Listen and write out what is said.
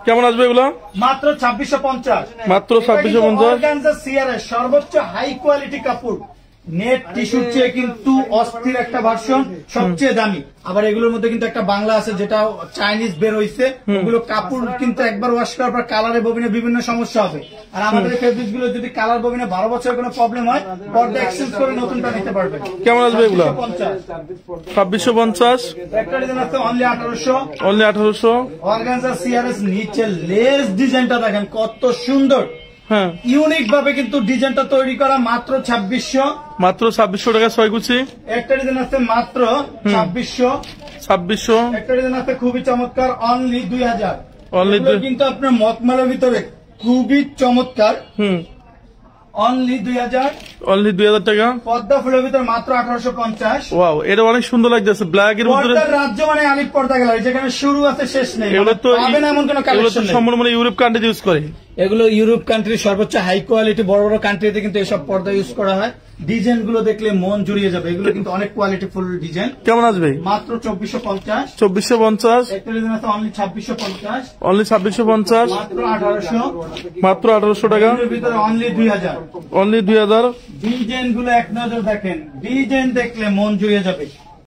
কেমন আসবে এগুলো? মাত্র 2650। মাত্র 2650। অর্গানজা সিআরএস সর্বোচ্চ হাই কোয়ালিটি কাপড়, নেট টিস্যুর চেয়ে কিন্তু অস্থির একটা ভার্সন, সবচেয়ে দামি। আবার এগুলোর মধ্যে কিন্তু একটা বাংলা আছে যেটা চাইনিজ বের হইছে, ওগুলো কাপড় কিন্তু একবার ওয়াশ করার পর কালারে ববিনে বিভিন্ন সমস্যা হবে। আর আমাদের ফেব্রিক গুলো যদি কালার ববিনে 12 বছরের কোনো প্রবলেম হয়, পর্দা এক্সচেঞ্জ করে নতুনটা নিতে পারবেন। কেমন আসবে এগুলো? 2650। একটা ডিজাইন আছে অনলি 1800। অনলি 1800। অর্গানজা সিআরএস নিচে লেস ডিজাইনটা দেখেন কত সুন্দর, হ্যাঁ ইউনিক ভাবে কিন্তু ডিজাইনটা তৈরি করা, মাত্র 2600। মাত্র 2600 টাকা 6 কুচি। একটা ডিজাইন আছে মাত্র 2600। 2600। একটা ডিজাইন আছে খুবই চমৎকার, অনলি 2000। অনলি কিন্তু আপনার মকমালের ভিতরে খুবই চমৎকার, অনলি 2000। অনলি 2000 টাকা। পর্দা ফুলের ভিতরে মাত্র 1850। ওয়াও, এটা অনেক সুন্দর লাগতেছে, ব্ল্যাক এর মধ্যে। পর্দার রাজ্য মানে আলিফ পর্দা গ্যালারি, যেখানে শুরু আছে শেষ নেই, এগুলো তো পাবেন এমন কোনো কালেকশন নেই। সম্পূর্ণ ইউরোপ কান্ট্রি ইউজ করে। এগুলো ইউরোপ কান্ট্রির সর্বোচ্চ হাই কোয়ালিটি, বড় বড় কান্ট্রিতে কিন্তু এসব পর্দা ইউজ করা হয়। ডিজাইন গুলো দেখলে মন জুড়িয়ে যাবে, এগুলো কিন্তু অনেক কোয়ালিটি ফুল ডিজাইন। কেমন আসবে? মাত্র 2450। 2450। একটা ডিজাইন আছে অনলি 2650। অনলি 2650। মাত্র 1800। মাত্র 1800 টাকা। এর ভিতরে অনলি 2000। অনলি 2000। ডিজাইন গুলো এক নজর দেখেন, ডিজাইন দেখলে মন জুড়িয়ে যাবে।